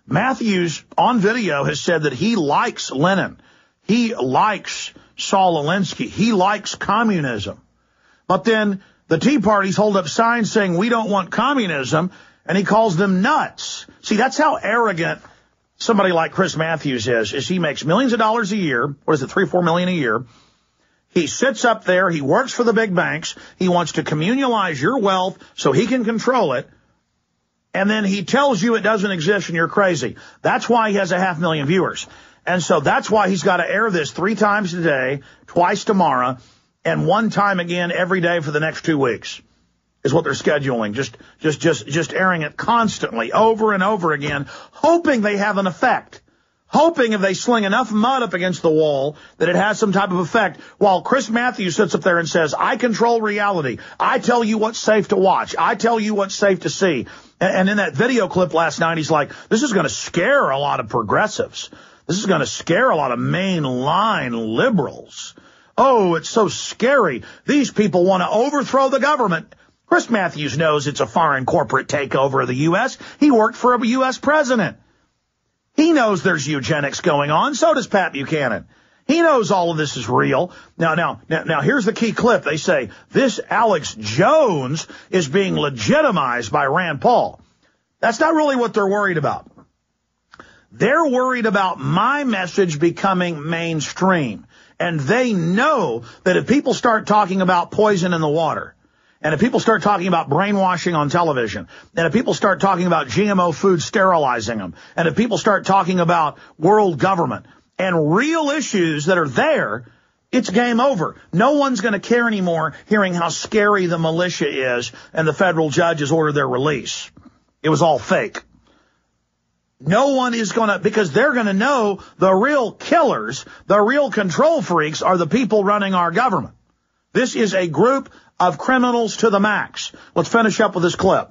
Matthews, on video, has said that he likes Lenin. He likes Saul Alinsky. He likes communism. But then the Tea Parties hold up signs saying we don't want communism, and he calls them nuts. See, that's how arrogant somebody like Chris Matthews is he makes millions of dollars a year. What is it, $3-4 million a year? He sits up there. He works for the big banks. He wants to communalize your wealth so he can control it. And then he tells you it doesn't exist and you're crazy. That's why he has 500,000 viewers. And so that's why he's got to air this 3 times today, twice tomorrow, and 1 time again every day for the next 2 weeks is what they're scheduling. Just airing it constantly over and over again, hoping they have an effect. Hoping if they sling enough mud up against the wall that it has some type of effect, while Chris Matthews sits up there and says, I control reality. I tell you what's safe to watch. I tell you what's safe to see. And in that video clip last night, he's like, this is going to scare a lot of progressives. This is going to scare a lot of mainline liberals. Oh, it's so scary. These people want to overthrow the government. Chris Matthews knows it's a foreign corporate takeover of the U.S. He worked for a U.S. president. He knows there's eugenics going on. So does Pat Buchanan. He knows all of this is real. Now, here's the key clip. They say this Alex Jones is being legitimized by Rand Paul. That's not really what they're worried about. They're worried about my message becoming mainstream. And they know that if people start talking about poison in the water, and if people start talking about brainwashing on television, and if people start talking about GMO food sterilizing them, and if people start talking about world government and real issues that are there, it's game over. No one's going to care anymore hearing how scary the militia is and the federal judges ordered their release. It was all fake. No one is going to, because they're going to know the real killers, the real control freaks are the people running our government. This is a group of criminals to the max. Let's finish up with this clip.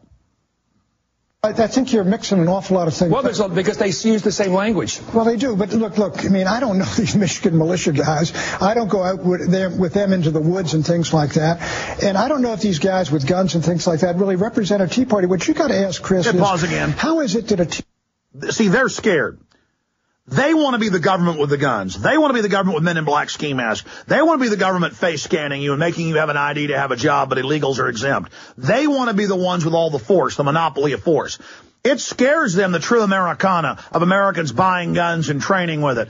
I think you're mixing an awful lot of things. Well, because they use the same language. Well, they do. But look, I mean, I don't know these Michigan militia guys. I don't go out with them into the woods and things like that. And I don't know if these guys with guns and things like that really represent a Tea Party. What you got to ask, Chris, is, pause again. How is it that See, they're scared. They want to be the government with the guns. They want to be the government with men in black ski masks. They want to be the government face scanning you and making you have an ID to have a job, but illegals are exempt. They want to be the ones with all the force, the monopoly of force. It scares them, the true Americana of Americans buying guns and training with it.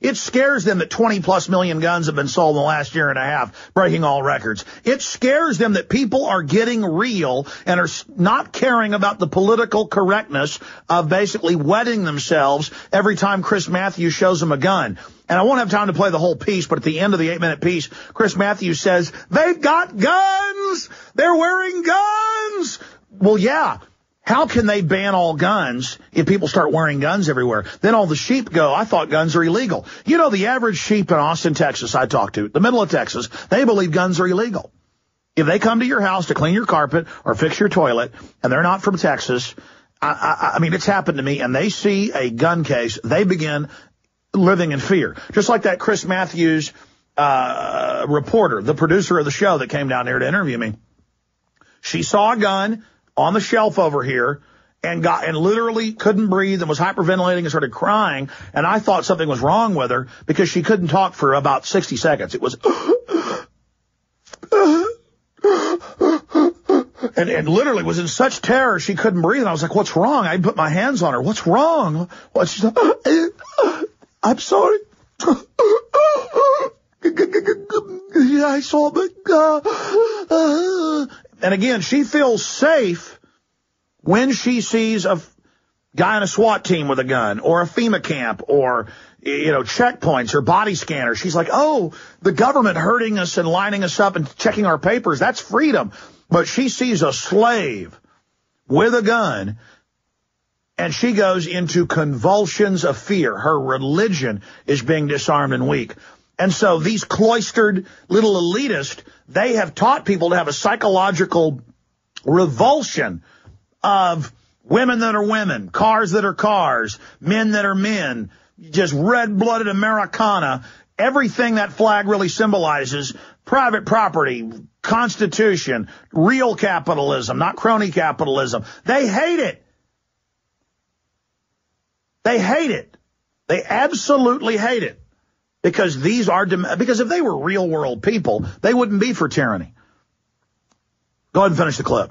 It scares them that 20+ million guns have been sold in the last year and a half, breaking all records. It scares them that people are getting real and are not caring about the political correctness of basically wetting themselves every time Chris Matthews shows them a gun. And I won't have time to play the whole piece, but at the end of the 8-minute piece, Chris Matthews says, they've got guns! They're wearing guns! Well, yeah. How can they ban all guns if people start wearing guns everywhere? Then all the sheep go, I thought guns are illegal. You know, the average sheep in Austin, Texas, I talked to, the middle of Texas, they believe guns are illegal. If they come to your house to clean your carpet or fix your toilet, and they're not from Texas, I mean, it's happened to me, and they see a gun case, they begin living in fear. Just like that Chris Matthews reporter, the producer of the show that came down here to interview me. She saw a gun on the shelf over here and literally couldn't breathe and was hyperventilating and started crying. And I thought something was wrong with her because she couldn't talk for about 60 seconds. It was, and literally was in such terror she couldn't breathe. And I was like, what's wrong? I put my hands on her. What's wrong? She's like, I'm sorry. I saw it. And again, she feels safe when she sees a guy in a SWAT team with a gun or a FEMA camp or, checkpoints or body scanners. She's like, oh, the government hurting us and lining us up and checking our papers. That's freedom. But she sees a slave with a gun and she goes into convulsions of fear. Her religion is being disarmed and weak. And so these cloistered little elitists, they have taught people to have a psychological revulsion of women that are women, cars that are cars, men that are men, just red-blooded Americana, everything that flag really symbolizes, private property, Constitution, real capitalism, not crony capitalism. They hate it. They hate it. They absolutely hate it. Because because if they were real world people, they wouldn't be for tyranny. Go ahead and finish the clip.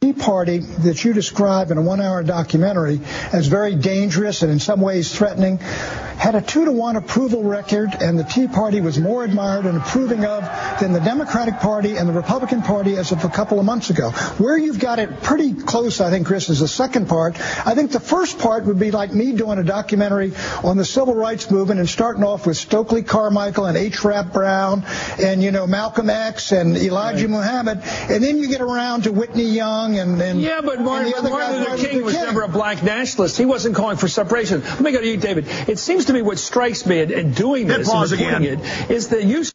Tea Party that you describe in a 1-hour documentary as very dangerous and in some ways threatening had a 2-to-1 approval record, and the Tea Party was more admired and approving of than the Democratic Party and the Republican Party as of a couple of months ago. Where you've got it pretty close, I think, Chris, is the second part. I think the first part would be like me doing a documentary on the civil rights movement and starting off with Stokely Carmichael and H. Rap Brown and, Malcolm X and Elijah Muhammad, and then you get around to Whitney Young and yeah, but Martin Luther King was never a black nationalist. He wasn't calling for separation. Let me go to you, David. It seems to me what strikes me in doing this and reporting it is that you...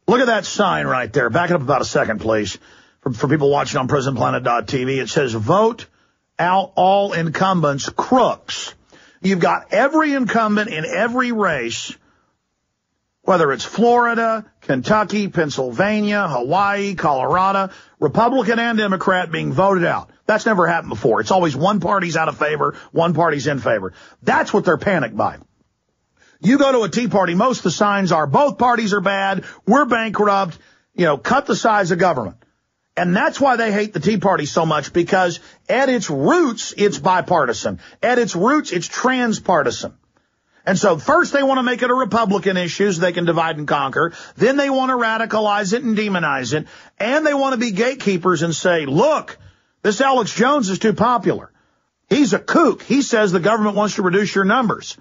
Look at that sign right there. Back it up about a second, please. For people watching on PrisonPlanet.tv, it says, vote out all incumbents crooks. You've got every incumbent in every race, whether it's Florida, Kentucky, Pennsylvania, Hawaii, Colorado, Republican and Democrat being voted out. That's never happened before. It's always one party's out of favor, one party's in favor. That's what they're panicked by. You go to a Tea Party, most of the signs are both parties are bad, we're bankrupt, cut the size of government. And that's why they hate the Tea Party so much, because at its roots, it's bipartisan. At its roots, it's transpartisan. And so first they want to make it a Republican issue so they can divide and conquer. Then they want to radicalize it and demonize it. And they want to be gatekeepers and say, look, this Alex Jones is too popular. He's a kook. He says the government wants to reduce your numbers.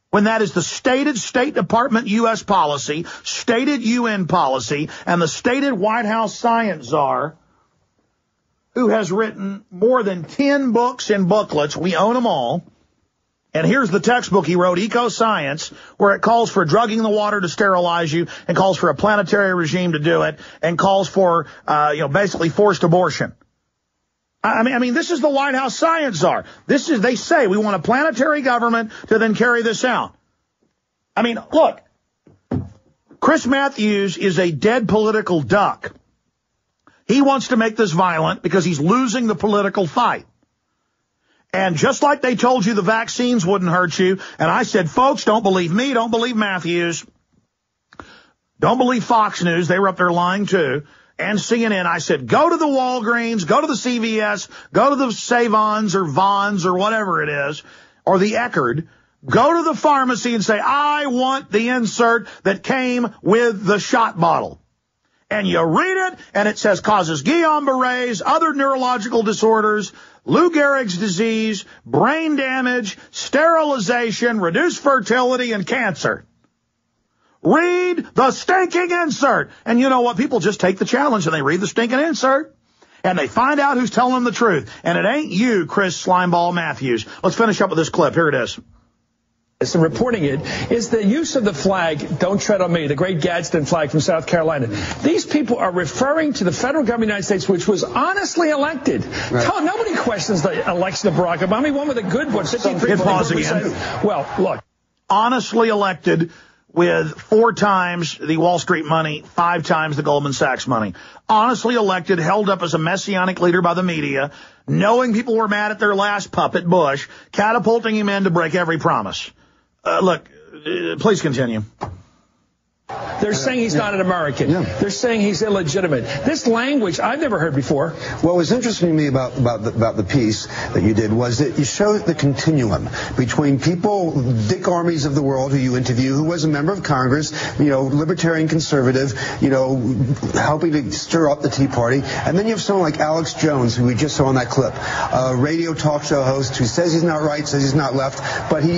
When that is the stated State Department U.S. policy, stated UN policy, and the stated White House science czar, who has written more than 10 books and booklets, we own them all. And here's the textbook he wrote, Eco Science, where it calls for drugging the water to sterilize you and calls for a planetary regime to do it and calls for, basically forced abortion. I mean, this is the White House science czar. They say we want a planetary government to then carry this out. I mean, look, Chris Matthews is a dead political duck. He wants to make this violent because he's losing the political fight. And just like they told you the vaccines wouldn't hurt you, and I said, folks, don't believe me, don't believe Matthews, don't believe Fox News, they were up there lying too, and CNN, I said, go to the Walgreens, go to the CVS, go to the Save-Ons or Vons or whatever it is, or the Eckerd, go to the pharmacy and say, I want the insert that came with the shot bottle. And you read it, and it says causes Guillain-Barré's, other neurological disorders, Lou Gehrig's disease, brain damage, sterilization, reduced fertility, and cancer. Read the stinking insert. And you know what? People just take the challenge and they read the stinking insert. And they find out who's telling them the truth. And it ain't you, Chris Slimeball Matthews. Let's finish up with this clip. Here it is. And reporting it is the use of the flag, don't tread on me, the great Gadsden flag from South Carolina. These people are referring to the federal government of the United States, which was honestly elected. Right. Nobody questions the election of Barack Obama. I mean, one with a good one, 53%. Well, look. Honestly elected with 4 times the Wall Street money, 5 times the Goldman Sachs money. Honestly elected, held up as a messianic leader by the media, knowing people were mad at their last puppet, Bush, catapulting him in to break every promise. Look, please continue. They're saying he's not an American. Yeah. They're saying he's illegitimate. This language I've never heard before. What was interesting to me about the piece that you did was that you showed the continuum between people, Dick Armies of the world who you interview, who was a member of Congress, libertarian conservative, helping to stir up the Tea Party. And then you have someone like Alex Jones, who we just saw in that clip, a radio talk show host who says he's not right, says he's not left, but he